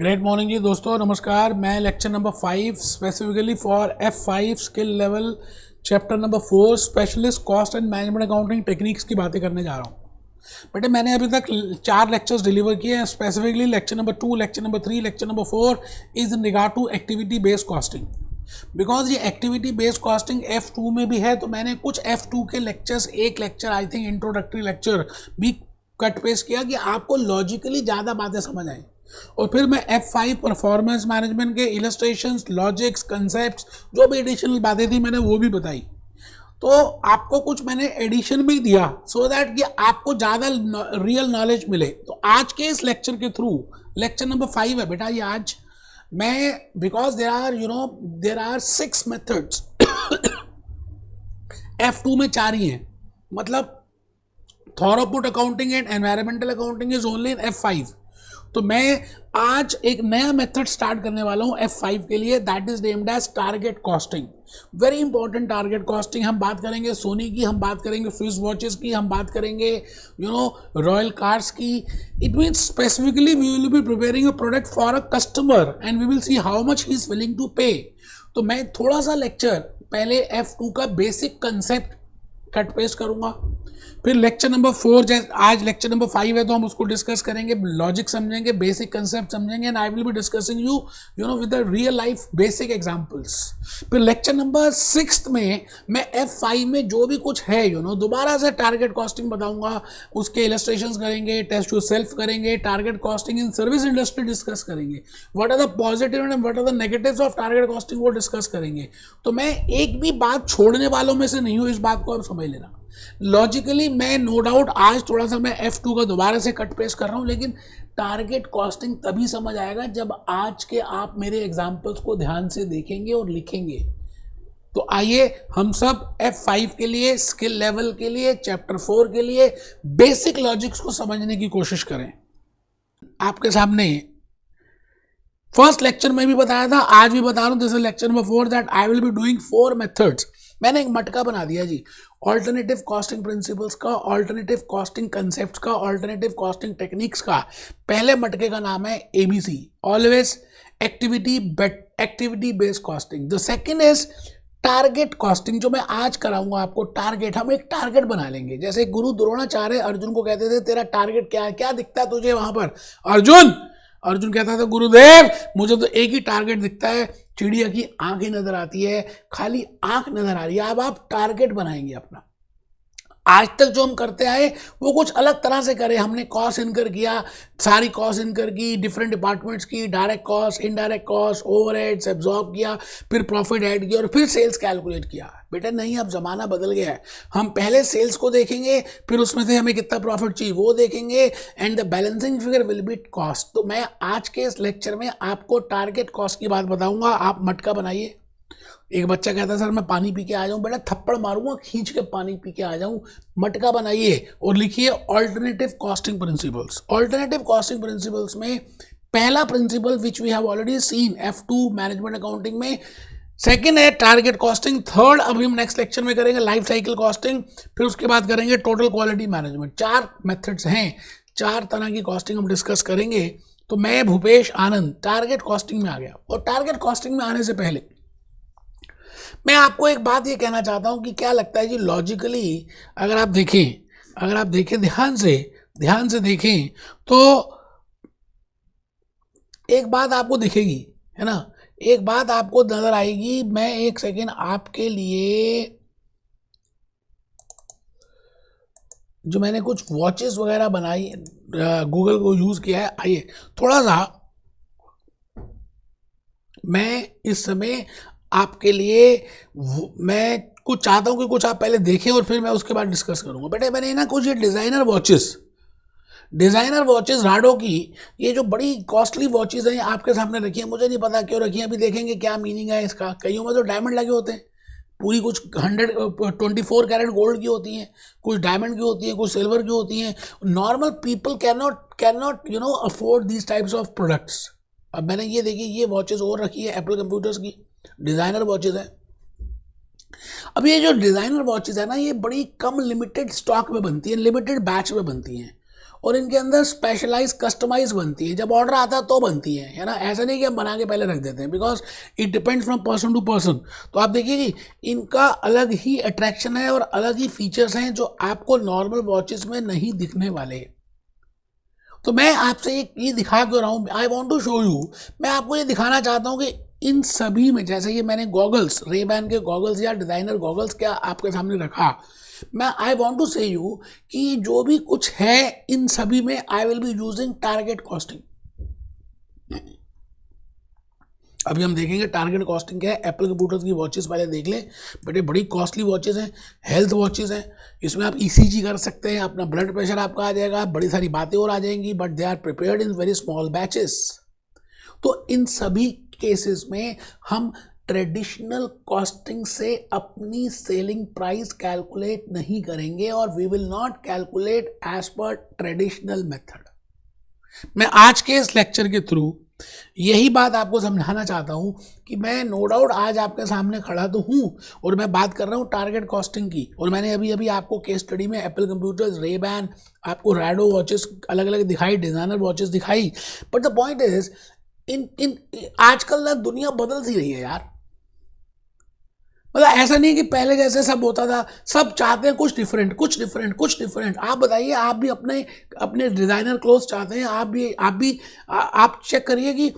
Great morning जी दोस्तों, नमस्कार। मैं lecture number 5 specifically for F5 skill level chapter number 4 specialist cost and management accounting techniques की बातें करने जा रहा हूँ। बेटे मैंने अभी तक 4 लेक्चर्स डिलीवर किए हैं। Specifically lecture number 2, lecture number 3, lecture number 4 is in regard to activity based costing. Because ये एक्टिविटी बेस्ड कॉस्टिंग F2 में भी है, तो मैंने कुछ F2 के लेक्चर्स, एक lecture I think introductory lecture भी कट पेस्ट किया कि आपको लॉजिकली ज़्यादा बातें समझ आएँ। और फिर मैं F5 परफॉर्मेंस मैनेजमेंट के इलस्ट्रेशंस, लॉजिक्स, कंसेप्ट्स, जो भी एडिशनल बातें थी मैंने वो भी बताई। तो आपको कुछ मैंने एडिशन भी दिया सो दैट कि आपको ज़्यादा रियल नॉलेज मिले। तो आज के इस लेक्चर के थ्रू, लेक्चर नंबर 5 है बेटा ये आज, मैं because there are 6 methods F2 में 4 ही हैं, मतलब throughput accounting and environmental accounting is only in F5। तो मैं आज एक नया मेथड स्टार्ट करने वाला हूं F5 के लिए, that is named as target costing. Very important target costing. हम बात करेंगे सोनी की, हम बात करेंगे स्विस वॉचेस की, हम बात करेंगे रॉयल कार्स की। It means specifically we will be preparing a product for a customer and we will see how much he is willing to pay. तो मैं थोड़ा सा लेक्चर पहले F2 का बेसिक कंसेप्ट कट पेस्ट करूंगा, फिर lecture number 4, जैसे आज लेक्चर नंबर 5 है तो हम उसको डिस्कस करेंगे, लॉजिक समझेंगे, बेसिक कंसेप्ट समझेंगे, and I will be discussing you with the real life basic examples. फिर लेक्चर नंबर 6 में मैं F5 में जो भी कुछ है दोबारा से टारगेट कॉस्टिंग बताऊंगा, उसके इलस्ट्रेशंस करेंगे, टेस्ट टू सेल्फ करेंगे, target costing in service industry discuss करेंगे, what are the positive and what are the negatives of target costing वो डिस्कस करेंगे। तो मैं एक भी बात छोड़ने वालों में से नहीं हूँ, इस बात को आप समझ लेना। लॉजिकली मैं नो डाउट आज थोड़ा सा मैं F2 का दोबारा से कट पेस्ट कर रहा हूं, लेकिन टारगेट कॉस्टिंग तभी समझ आएगा जब आज के आप मेरे एग्जांपल्स को ध्यान से देखेंगे और लिखेंगे। तो आइए हम सब F5 के लिए, स्किल लेवल के लिए, चैप्टर 4 के लिए बेसिक लॉजिक्स को समझने की कोशिश करें। आपके सामने फर्स्ट लेक्चर में भी बताया था, आज भी बता रहा हूं, this is lecture number 4 that I will be doing 4 methods. मैंने एक मटका बना दिया जी, ऑल्टरनेटिव कॉस्टिंग प्रिंसिपल्स का, ऑल्टरनेटिव कॉस्टिंग कंसेप्ट्स का, ऑल्टरनेटिव कॉस्टिंग टेक्निक्स का। पहले मटके का नाम है ABC, always activity based costing. The second is target costing, जो मैं आज कराऊंगा आपको। टारगेट, हम एक टारगेट बना लेंगे। जैसे गुरु द्रोणाचार्य अर्जुन को कहते थे तेरा टारगेट क्या है, क्या दिखता है तुझे वहां पर अर्जुन कहता था गुरुदेव मुझे तो एक ही टारगेट दिखता है, चिड़िया की आंखें नजर आती है, खाली आंख नजर आ रही है। अब आप टारगेट बनाएंगे अपना। आज तक जो हम करते आए वो कुछ अलग तरह से करें। हमने कॉस्ट इनकर किया, सारी कॉस्ट इनकर की, डिफरेंट डिपार्टमेंट्स की, direct cost, indirect cost, overheads absorb किया, फिर प्रॉफिट ऐड किया और फिर सेल्स कैलकुलेट किया। बेटा नहीं, अब जमाना बदल गया है। हम पहले सेल्स को देखेंगे, फिर उसमें से हमें कितना प्रॉफिट चाहिए वो देखेंगे, and the balancing figure will B cost. तो मैं आज के इस लेक्चर में आपको टारगेट कॉस्ट की बात बताऊंगा। आप मटका बनाइए। एक बच्चा कहता है सर मैं पानी पी के आ जाऊं, बेटा थप्पड़ मारूंगा, खींच के पानी पी के आ जाऊं। मटका बनाइए और लिखिए alternative costing principles. Alternative costing principles में पहला principle which we have already seen F2 management accounting में, सेकंड है टारगेट कॉस्टिंग, थर्ड अभी हम नेक्स्ट लेक्चर में करेंगे लाइफ साइकिल कॉस्टिंग, फिर उसके बाद करेंगे टोटल क्वालिटी मैनेजमेंट। 4 मेथड्स हैं, 4 तरह की कॉस्टिंग हम डिस्कस करेंगे। तो मैं भूपेश आनंद टारगेट कॉस्टिंग में आ गया। और टारगेट कॉस्टिंग में आने से पहले मैं आपको एक बात ये कहना चाहता हूं कि क्या लगता है जी, लॉजिकली अगर आप देखें ध्यान से देखें तो एक बात आपको दिखेगी, है ना, एक बात आपको नजर आएगी। मैं एक सेकेंड आपके लिए, जो मैंने कुछ वॉचेस वगैरह बनाई, गूगल को यूज किया है, आइए थोड़ा सा मैं इस समय आपके लिए, मैं कुछ चाहता हूं कि कुछ आप पहले देखें और फिर मैं उसके बाद डिस्कस करूंगा। बेटे मैंने ना कुछ ये डिजाइनर वॉचेस राडो की, ये जो बड़ी कॉस्टली वॉचेस हैं आपके सामने रखी है। मुझे नहीं पता क्यों रखी है, अभी देखेंगे क्या मीनिंग है इसका। कईयों में तो डायमंड लगे होते हैं, पूरी कुछ 124 कैरेट गोल्ड की होती हैं, कुछ डायमंड की होती हैं, कुछ सिल्वर की होती हैं। Normal people can not afford these types of products. अब मैंने ये देखी, ये वॉचेस और रखी है एप्पल कंप्यूटर्स की, डिजाइनर वॉचेस है। अब ये जो डिजाइनर वॉचेस है ना, ये बड़ी कम लिमिटेड स्टॉक में बनती है, लिमिटेड बैच में बनती हैं। और इनके अंदर स्पेशलाइज कस्टमाइज बनती है, जब ऑर्डर आता है तो बनती है ना, ऐसा नहीं कि हम बना के पहले रख देते हैं, because it depends from person to person. तो आप देखिए कि इनका अलग ही अट्रैक्शन है और अलग ही फीचर्स हैं जो आपको नॉर्मल वॉचेस में नहीं दिखने वाले। तो मैं आपसे ये दिखा क्यों रहा हूँ, I want to show you, मैं आपको ये दिखाना चाहता हूँ कि इन सभी में, जैसे ये मैंने गॉगल्स, रेबैन के गॉगल्स या डिज़ाइनर गॉगल्स क्या आपके सामने रखा, मैं आई वॉन्ट टू से यू कि जो भी कुछ है इन सभी में I will be using target costing. अभी हम देखेंगे टारगेट कॉस्टिंग क्या है। एप्पल कंप्यूटर्स की वॉचेस पहले देख लें, बेटे बड़ी कॉस्टली वॉचेस हैं, हेल्थ वॉचेस हैं, इसमें आप ईसीजी कर सकते हैं, अपना ब्लड प्रेशर आपका आ जाएगा, बड़ी सारी बातें और आ जाएंगी, but they are prepared in very small batches. तो इन सभी केसेस में हम ट्रेडिशनल कॉस्टिंग से अपनी सेलिंग प्राइस कैलकुलेट नहीं करेंगे और we will not calculate as per traditional method. मैं आज के इस लेक्चर के थ्रू यही बात आपको समझाना चाहता हूं कि मैं नो डाउट आज आपके सामने खड़ा तो हूं और मैं बात कर रहा हूं टारगेट कॉस्टिंग की, और मैंने अभी अभी आपको केस स्टडी में एप्पल कंप्यूटर्स, रेबैन, आपको रैडो वॉचेस अलग अलग दिखाई, डिजाइनर वॉचेस दिखाई, but the point is in आजकल ना दुनिया बदल सी रही है यार। मतलब ऐसा नहीं कि पहले जैसे सब होता था, सब चाहते हैं कुछ डिफरेंट, कुछ डिफरेंट, कुछ डिफरेंट। आप बताइए, आप भी अपने अपने डिज़ाइनर क्लोथ्स चाहते हैं, आप चेक करिए कि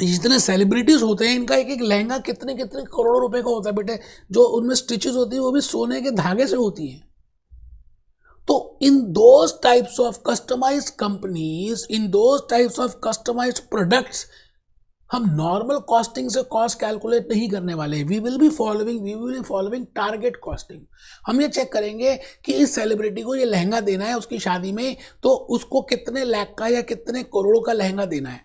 जितने सेलिब्रिटीज़ होते हैं इनका एक एक लहंगा कितने कितने करोड़ों रुपए का होता है बेटे, जो उनमें स्टिचेस होती है वो भी सोने के धागे से होती हैं। तो in those types of customized companies, in those types of customized products, हम नॉर्मल कॉस्टिंग से कॉस्ट कैलकुलेट नहीं करने वाले। We will be following target costing. हम ये चेक करेंगे कि इस सेलिब्रिटी को ये लहंगा देना है उसकी शादी में, तो उसको कितने लाख का या कितने करोड़ों का लहंगा देना है,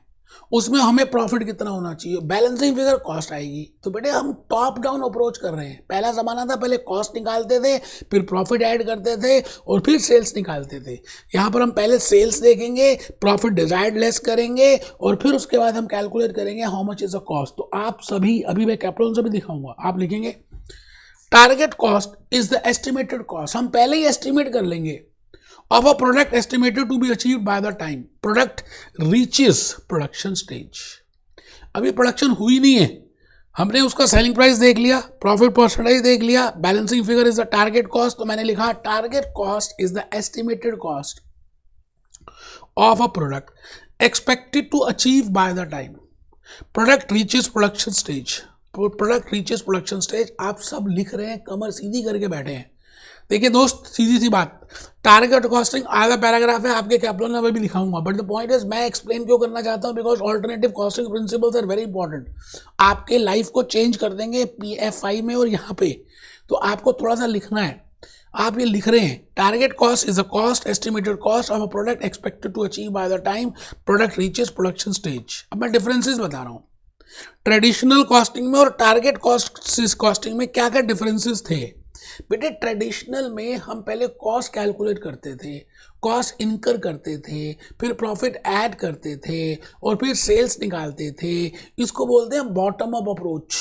उसमें हमें प्रॉफिट कितना होना चाहिए, बैलेंसिंग फिगर कॉस्ट आएगी। तो बेटे हम टॉप डाउन अप्रोच कर रहे हैं। पहला ज़माना था, पहले कॉस्ट निकालते थे, फिर प्रॉफिट ऐड करते थे और फिर सेल्स निकालते थे। यहाँ पर हम पहले सेल्स देखेंगे, प्रॉफिट डिजायर्ड लेस करेंगे और फिर उसके बाद हम कैलकुलेट करेंगे how much is a cost. तो आप सभी, अभी मैं कैप्टन से भी दिखाऊंगा, आप लिखेंगे target cost is the estimated cost. हम पहले ही एस्टिमेट कर लेंगे of a product estimated to be achieved by the time product reaches production stage। अभी प्रोडक्शन हुई नहीं है, हमने उसका सेलिंग प्राइस देख लिया, प्रॉफिट परसेंटेज देख लिया, balancing figure is the target cost. तो मैंने लिखा target cost is the estimated cost of a product expected to achieve by the time product reaches production stage. Product reaches production stage, आप सब लिख रहे हैं, कमर सीधी करके बैठे हैं। देखिए दोस्त, सीधी सी बात, टारगेट कॉस्टिंग आधा पैराग्राफ है आपके कैप्टन में भी दिखाऊंगा, बट द पॉइंट इज मैं एक्सप्लेन क्यों करना चाहता हूं, because alternative costing principles are very important, आपके लाइफ को चेंज कर देंगे PF5 में और यहाँ पे। तो आपको थोड़ा सा लिखना है, आप ये लिख रहे हैं target cost is a cost estimated cost of a product expected to achieve by the time product reaches production stage. अब मैं डिफरेंसेस बता रहा हूँ ट्रेडिशनल कॉस्टिंग में और टारगेट कॉस्टिंग में क्या क्या डिफरेंसेस थे। बेटे ट्रेडिशनल में हम पहले कॉस्ट कैलकुलेट करते थे, कॉस्ट इनकर करते थे, फिर प्रॉफिट ऐड करते थे और फिर सेल्स निकालते थे। इसको बोलते हैं बॉटम अप अप्रोच।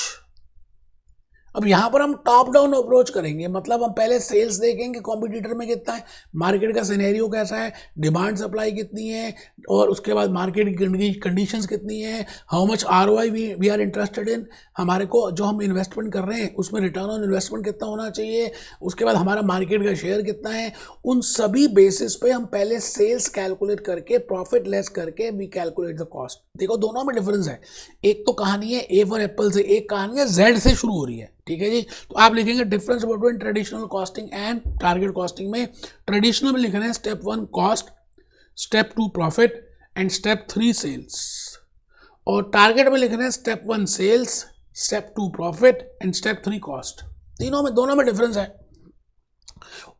अब यहाँ पर हम टॉप डाउन अप्रोच करेंगे, मतलब हम पहले सेल्स देखेंगे कॉम्पिटिटर में कितना है, मार्केट का सिनेरियो कैसा है, डिमांड सप्लाई कितनी है, और उसके बाद मार्केट की कंडीशंस कितनी है, how much ROI we are interested in, हमारे को जो हम इन्वेस्टमेंट कर रहे हैं उसमें रिटर्न ऑन इन्वेस्टमेंट कितना होना चाहिए, उसके बाद हमारा मार्केट का शेयर कितना है। उन सभी बेसिस पे हम पहले सेल्स कैलकुलेट करके प्रॉफिट लेस करके वी कैलकुलेट द कॉस्ट। देखो दोनों में डिफरेंस है, एक तो कहानी है A फॉर एप्पल से, एक कहानी है Z से शुरू हो रही है, ठीक है जी। तो आप लिखेंगे difference between traditional costing and target costing में। ट्रेडिशनल में लिख रहे हैं step 1 cost, step 2 profit and step 3 sales, और टारगेट में लिख रहे हैं step 1 sales, step 2 profit and step 3 cost. दोनों में डिफरेंस है,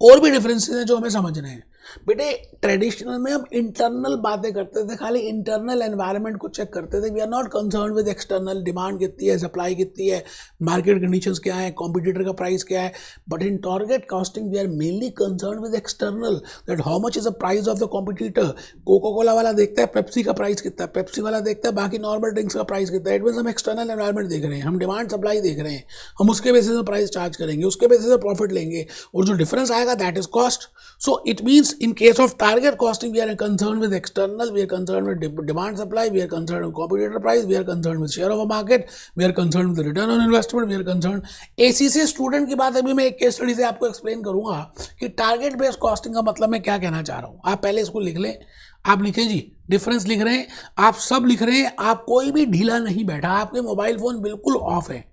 और भी डिफरेंसेस हैं जो हमें समझने हैं। बेटे ट्रेडिशनल में हम इंटरनल बातें करते थे, खाली इंटरनल एनवायरनमेंट को चेक करते थे। We are not concern with external, demand कितनी है, सप्लाई कितनी है, मार्केट कंडीशंस क्या है, कॉम्पिटिटर का प्राइस क्या है। But in target costing we are mainly concern with external, that how much is the price of the competitor. Coca Cola वाला देखता है पेप्सी का प्राइस कितना है, पेप्सी वाला देखता है बाकी नॉर्मल ड्रिंक्स का प्राइस कितना है। इट मीन्स हम एक्सटर्नल एनवायरनमेंट देख रहे हैं, हम डिमांड सप्लाई देख रहे हैं, हम उसके बेसिस पे प्राइस चार्ज करेंगे, उसके बेसिस पे प्रॉफिट लेंगे, और जो डिफरेंस आएगा that is cost. So it means in case of target costing, we are concerned with external, we are concerned with demand supply, we are concerned with competitor price, we are concerned with share of a market, we are concerned with the return on investment, we are concerned. ACC student की बात अभी मैं एक case study से आपको explain करूंगा कि target based costing का मतलब मैं क्या कहना चाह रहा हूं. आप पहले इसको लिख लें. आप लिखें जी, डिफरेंस लिख रहे हैं, आप सब लिख रहे हैं, आप कोई भी ढीला नहीं बैठा, आपके मोबाइल फोन बिल्कुल ऑफ है.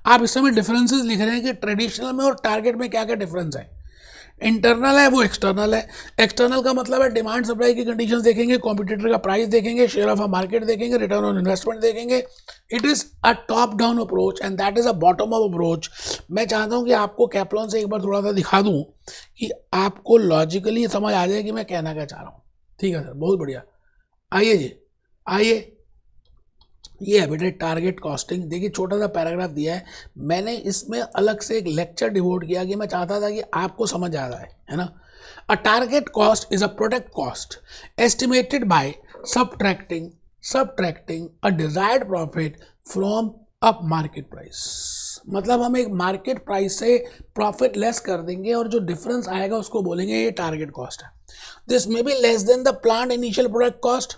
आप इस समय डिफरेंसेस लिख रहे हैं कि ट्रेडिशनल में और टारगेट में क्या क्या डिफरेंस है. इंटरनल है वो एक्सटर्नल है. एक्सटर्नल का मतलब है डिमांड सप्लाई की कंडीशंस देखेंगे, कॉम्पिटिटर का प्राइस देखेंगे, शेयर ऑफ अ मार्केट देखेंगे, रिटर्न ऑन इन्वेस्टमेंट देखेंगे. It is a top down approach and that is a bottom up approach. मैं चाहता हूँ कि आपको कैप्लॉन से एक बार थोड़ा सा दिखा दूँ कि आपको लॉजिकली समझ आ जाए कि मैं कहना क्या चाह रहा हूँ. ठीक है सर, बहुत बढ़िया. आइए जी, आइए. ये है बेटे टारगेट कॉस्टिंग. देखिए छोटा सा पैराग्राफ दिया है, मैंने इसमें अलग से एक लेक्चर डिवोट किया कि मैं चाहता था कि आपको समझ आ जाए, है ना. A target cost is a product cost estimated by subtracting a desired profit from a market price. मतलब हम एक मार्केट प्राइस से प्रॉफिट लेस कर देंगे और जो डिफरेंस आएगा उसको बोलेंगे ये टारगेट कॉस्ट है. This may be less than the planned initial product cost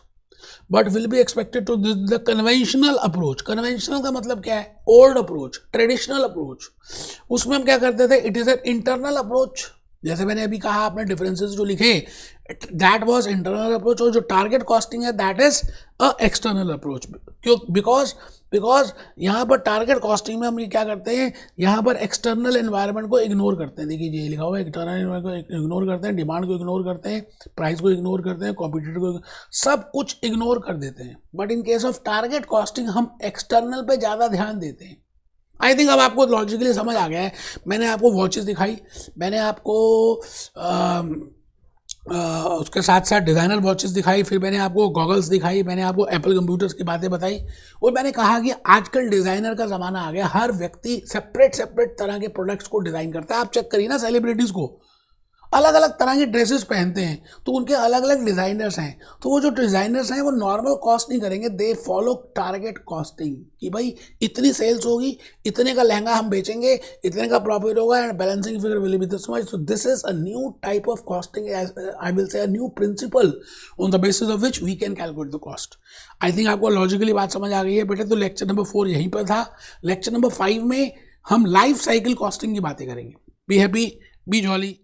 but will be expected to the conventional approach. Conventional का मतलब क्या है? Old approach, traditional approach. उसमें हम क्या करते थे? It is an internal approach. जैसे मैंने अभी कहा, आपने डिफरेंसेस जो लिखे दैट वाज इंटरनल अप्रोच, और जो टारगेट कॉस्टिंग है that is a external approach. क्यों? बिकॉज यहाँ पर टारगेट कॉस्टिंग में हम ये क्या करते हैं, यहाँ पर एक्सटर्नल एनवायरनमेंट को इग्नोर करते हैं. देखिए ये लिखा हुआ है, एक्सटर्नल एनवायरनमेंट को इग्नोर करते हैं, डिमांड को इग्नोर करते हैं, प्राइस को इग्नोर करते हैं, कॉम्पिटिटर को, सब कुछ इग्नोर कर देते हैं. But in case of target costing हम एक्सटर्नल पे ज़्यादा ध्यान देते हैं. आई थिंक अब आपको लॉजिकली समझ आ गया है. मैंने आपको वॉचेस दिखाई, मैंने आपको उसके साथ साथ डिज़ाइनर वॉचेस दिखाई, फिर मैंने आपको गॉगल्स दिखाई, मैंने आपको एप्पल कंप्यूटर्स की बातें बताई, और मैंने कहा कि आजकल डिज़ाइनर का ज़माना आ गया. हर व्यक्ति सेपरेट तरह के प्रोडक्ट्स को डिज़ाइन करता है. आप चेक करिए ना, सेलिब्रिटीज़ को अलग अलग तरह की ड्रेसेस पहनते हैं तो उनके अलग अलग डिज़ाइनर्स हैं. तो वो जो डिज़ाइनर्स हैं वो नॉर्मल कॉस्ट नहीं करेंगे, दे फॉलो टारगेट कॉस्टिंग कि भाई इतनी सेल्स होगी, इतने का लहंगा हम बेचेंगे, इतने का प्रॉफिट होगा, and balancing figure will be this much. So this is a new type of costing, I will say a new principle on the basis of which we can calculate the cost. I think आपको logically बात समझ आ गई है बेटे. तो lecture number 4 यहीं पर था. लेक्चर नंबर 5 में हम लाइफ साइकिल कॉस्टिंग की बातें करेंगे. Be happy, B jolly.